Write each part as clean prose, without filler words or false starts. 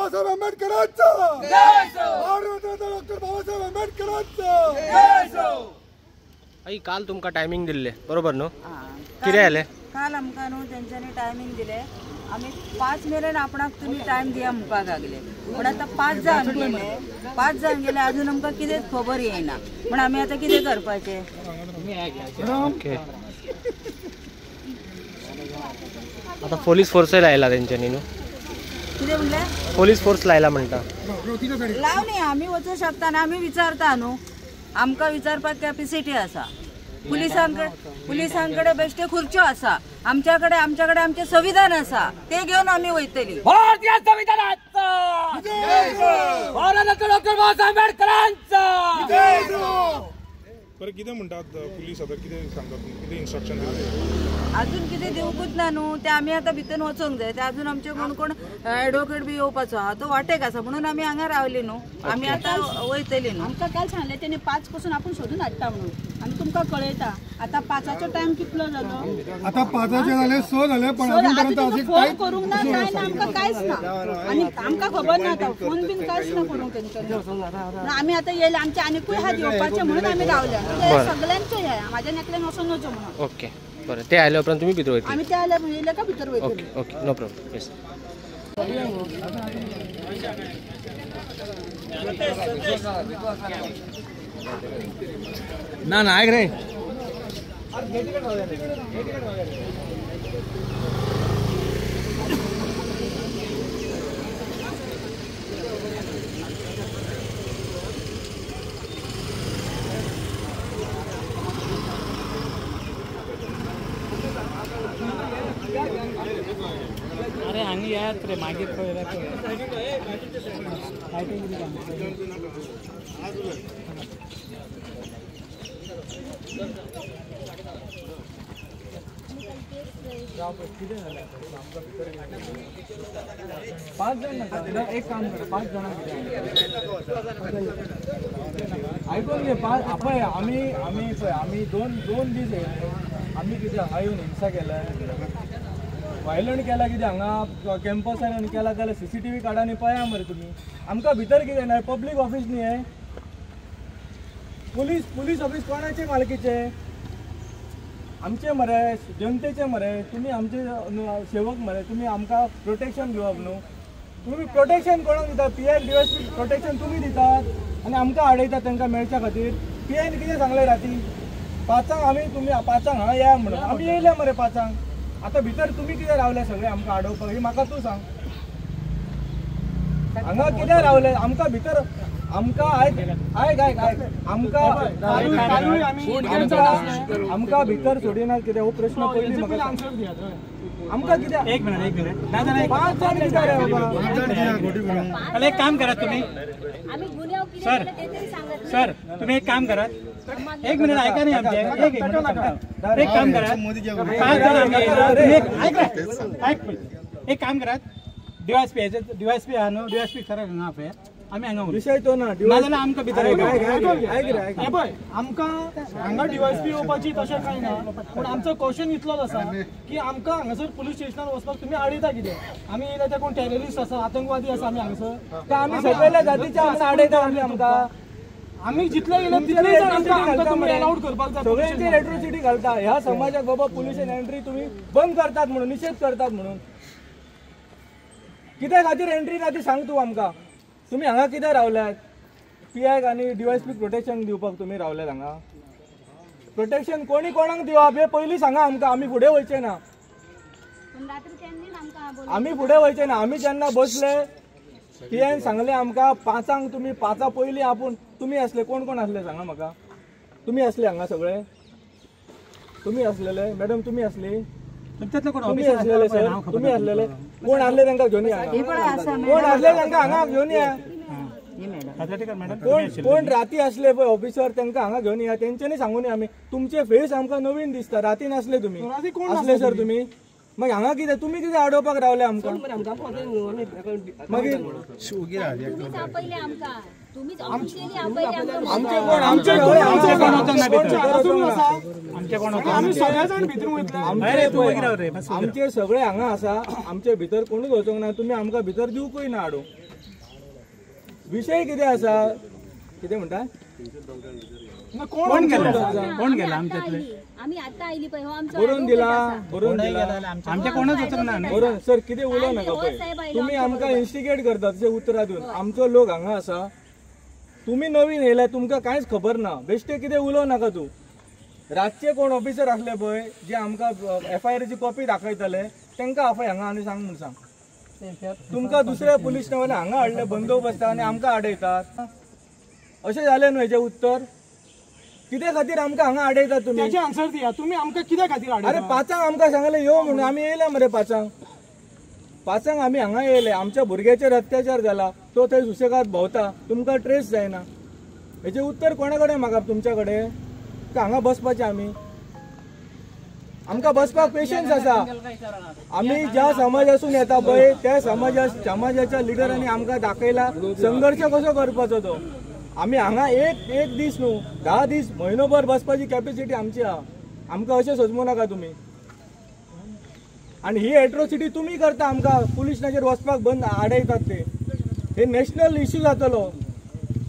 बाबासाहेब आंबेडकरांचा भारतरत्न डॉक्टर बाबासाहेब आंबेडकरांचा। आई काल तुमका टायमिंग दिले बरोबर न्हू? कितें आले काल आमकां न्हू तेंच्यांनी टायमिंग दिले आमी 5 मेरेन आपणाक तुमी टायम दिया मुखार लागले पण आता 5 जावन गेले अजून आमकां कितेंच खबर येयना पण आमी आतां कितें करपाचें? ओके आता पोलीस फोर्स लायला तेंच्यांनी न्हू? कितें म्हणले? पोलीस फोर्स लायला म्हणटा लावनी आमी वचूं शकता ना आमी विचारता न्हू आमकां विचारपाक कॅपॅसिटी आसा पुलिसांकडे बेश्टे खुर्च्यो आसा आमच्याकडे आमचे संविधान आसा ते घेऊन आम्ही वयतली। भारतीय संविधानाचा भारतरत्न डॉक्टर बाबासाहेब आंबेडकरांचा। बरं कितें म्हणटात पुलीस आता कितें सांगतात कितें इन्स्ट्रक्शन अजून कितें दिवकूच ना न्हू ते आमी आतां भितर वचोंक जाय ते अजून आमचे कोण एडवोकेट बी येवपाचो आहा तो वाटेक आसा म्हणून आमी हांगा रावली न्हू आमी आतां वयतली न्हू। आमकां काल सांगले तेणी 5 पासून आपण शोधून हाडटा म्हणून आमी तुमकां कळयता आता 5चा टाइम कितलो जालो? आता 5चे झाले 6 झाले पण अजूनपर्यंत असे फोन करूंक ना काय ना आमकां कांयच ना आणि आमकां खबर ना आता फोन बीन कांयच ना करूंक तेंच्यांनी आमी आतां येयले आमचे आनीकूय हात येवपाचे म्हणून आमी रावल्या सगळ्यांचे हे म्हाज्या नेकलेन वचून नजो म्हणून। ओके बरं ते आयले उपरांत तुम्ही भितर वयतली? आमी ते आयले येयले का भितर वयतली। Okay okay no problem yes ना ना ऐक रे अरे हांगी यात रे मागीर पळयला पाच जण एक काम करा 5 जण ऐकून घे आपण आम्ही दोन दीस आम्ही किती हांगा येवन हिंसा केल्या व्हायलंट केला कितें हांगा कॅम्पसान केला जाल्यार CCTV काढा आनी पळया मरे तुमी आमकां भितर कितें ना पब्लीक ऑफिस न्ही हे पुलीस ऑफिस कोणाचे मालकीचे आमचे मरे जनतेचे मरे तुमी आमचे सेवक मरे तुमी आमकां प्रोटेक्शन दिवप न्हू तुमी प्रोटेक्शन कोणाक दितात PI DSP प्रोटेक्शन तुमी दितात आनी आमकां आडयतात तांकां मेळच्या खातीर PI कितें सांगलें राती 5 आमी तुमी 5 हांगा या म्हणून आमी येयले मरे 5 आता भितर तुम्ही कितें रावले सगळे आमकां आडोवपाक ही म्हाका तूं सांग हांगा कितें रावले आमकां भितर आमकां आमकां भितर सोडिनात कितें हो प्रश्न पयलीं म्हाका आमकां कितें एक मिनिट 5 जण कितें रे बाबा एक काम करा तुम्ही सर तुम्ही एक काम करा 1 मिनिट ऐका नाही आमचे एक काम करा 5 जण एक काम करा DYSP हा न्हू DYSP खरा हांगा पळय आमी हांगा विषय तो ना नाजाल्यार आमकां भितर आमकां हांगा DYSP येवपाची तशें कांय ना पूण आमचो क्वेश्चन इतलोच आसा की आमकां हांगासर पुलीस स्टेशनार वचपाक तुमी आडयता कितें आमी येयले ते कोण टेररिस्ट आसा आतंकवादी आसा आमी हांगासर ते आमी सगळ्या जातीचे आमकां आडयता आमकां आमी जितले येयले तितले जाण आमकां तुमी अलाउड करपाक जाय सगळ्यांची एट्रोसिटी घालता ह्या समाजाक बाबा पुलिशेन एंट्री तुम्ही बंद करतात म्हणून निषेध करतात म्हणून कित्या खातीर एंट्री ना ती सांग तूं आमकां तुमी हांगा कित्याक रावल्यात PI आनी DYSP प्रोटेक्शन दिवपाक तुमी रावल्यात हांगा प्रोटेक्शन कोणी कोणाक दिवप हे पयलीं सांगा आमकां आमी फुडें वयचे ना आमी फुडें वयचे ना आमी जेन्ना बसले PIन सांगले आमकां 5 तुमी 5 पयलीं आपूण तुमी आसले कोण कोण आसले सांगा म्हाका तुमी आसले हांगा सगळे तुमी आसलेले मॅडम तुमी आसली तुम्ही असलेले सर तुम्ही असलेले कोण आसले तांकां घेवन या कोण आसले तांकां हांगा घेवन या कोण राती असले पळय ऑफिसर तांकां हांगा घेवन या तेंच्यांनी सांगून या आमी तुमचे फेस आमकां नवीन दिसता राती नासले तुमी असले सर तुमी मागीर हांगा कितें तुमी कितें आडोवपाक रावले आमकां मागीर आमचे सगळे हांगा आसा आमचे भितर कोणूच वचोंक ना तुमी आमकां भितर दिवकूय ना हाडूंक विषय कितें आसा कितें म्हणटा कोण गेला आमच्यातले आम्ही आता आयली पळय हो आमचो बरोवन दिला आमच्या कोणच वचूंक ना न्ही. बरोवन सर कितें उलोव नाका पळय तुम्ही आमकां इन्स्टिगेट करता तशें उतरां दिवन आमचो लोक हांगा आसा तुम्ही नवीन येयला तुमकां कांयच खबर ना बेश्टे कितें उलोव नाका तूं रातचे कोण ऑफिसर आसले पळय जे आमकां FIR ची कॉपी दाखयतले तांकां आपय हांगा आनी सांग म्हणून सांग तुमकां दुसऱ्या पुलीस स्टेशनार हांगा हाडले बंदोबस्ताक आनी आमकां आडयतात अशें जालें न्हू हेचें उत्तर कित्या खातीर आमकां हांगा आडयतात तुमी त्याची आन्सर दिया तुम्ही आमकां कित्या खातीर अरे हाडले 5 आमकां सांगले यो म्हणून आमी येयले मरे 5 आमी हांगा येयले आमच्या भुरग्याचेर अत्याचार जाला तो थंय सुशेगाद भोंवता तुमकां ट्रेस जायना हेचें उत्तर कोणा कडेन मागप तुमच्या कडेन का हांगा बसपाचें आमी आमकां बसपाक पेशन्स आसा आमी ज्या समाजासून येता पळय त्या समाजाच्या लिडरांनी आमकां दाखयला संघर्ष कसो करपाचो तो आमी हांगा एक दीस न्हू 10 दीस म्हयनोभर बसपाची कॅपॅसिटी आमची आहा आमकां अशें सोजमू नाका तुमी आनी ही एट्रोसिटी तुमी करता आमकां पुलीस स्टेशनाचेर वचपाक बंद आडयतात ते हे नॅशनल इश्यू जातलो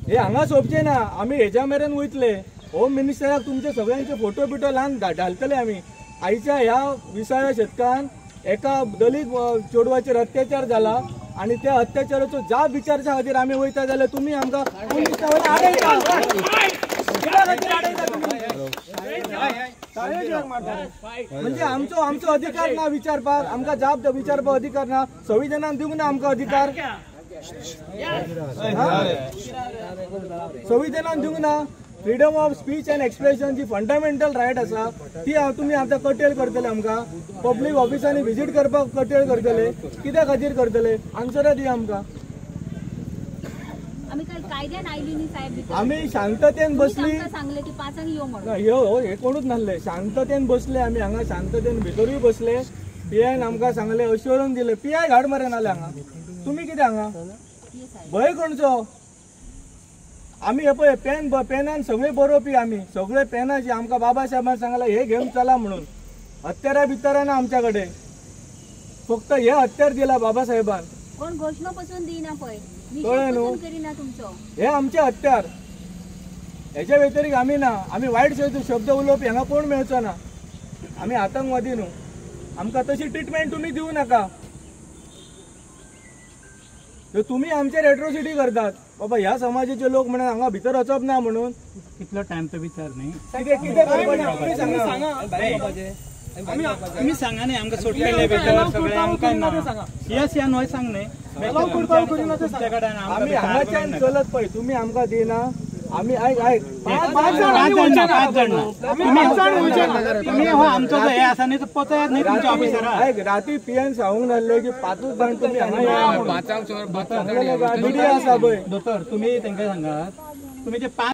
हे हांगा सोंपचें ना आमी हेच्या मेरेन वयतले होम मिनिस्टराक तुमचे सगळ्यांचे फोटो बिटो लावन घालतले आमी आयच्या ह्या 20व्या शतकान एका दलीत चेडवाचेर अत्याचार जाला आणि त्या अत्याचाराचो जाब विचारच्या खातीर आमी वयता जाल्यार तुमी आमकां पुलीस स्टेशनार आडयता कित्या खातीर आडयता तुमी म्हणजे आमचो अधिकार ना विचारपाक आमकां जाब विचारपाक अधिकार ना संविधानान दिवंक ना आमकां अधिकार संविधानान दिवंक ना freedom of speech and expression जी फंडामेंटल रायट आसा ती तुमी आतां कटेल करतले आमकां पब्लीक ऑफिसांनी विजीट करपाक कटेल करतले कित्या खातीर करतले आन्सरां दिया आमकां आमी शांततेन बसली सांगले की 5 यो म्हणून हे कोणूच नासले शांततेन बसले आमी हांगा शांततेन भितरूय बसले PIन आमकां सांगले अश्योरन्स दिले PI घाड मरे नाले हांगा तुमी कितें हांगा भंय खंयचो आमी हे पळय पेनान सगळे बरोवपी आमी सगळे पेनाची आमकां बाबा साहेबान सांगला हे घेवन चला म्हणून हत्यारा बित्यारा ना आमच्या कडेन फक्त हे हत्यार दिला बाबा साहेबान कोण घोषणा पासून दिना पळय कळ्ळें न्हू करिना तुमचो हे आमचे हत्यार हेच्या व्यतिरिक्त आमी ना आमी वायट शब्द उलोवपी हांगा कोण मेळचो ना आमी आतंकवादी न्हू आमकां तशी ट्रिटमेंट तुमी दिवं नाका तुमी आमचेर एट्रोसिटी करतात बाबा ह्या समाजाचे लोक म्हणून हांगा भितर वचप ना म्हणून कितलो टाइम तो विचार न्ही तुम्ही सांगा न्ही आमकां सोडटले भितर सगळे आमकां ना यस या न्हय सांग न्ही आमी हांगाच्यान चलत पळय तुमी आमकां दिना आमी आयक तुम्ही हो आमचो जो हे आसा न्ही तो पचयात न्ही तुमच्या ऑफिसराक आयक राती PN सांगूंक नासले की 5 जाण तुमी हांगा मिडिया आसा पळय दोतोर तुम्ही तांकां सांगात तुम्ही जे 5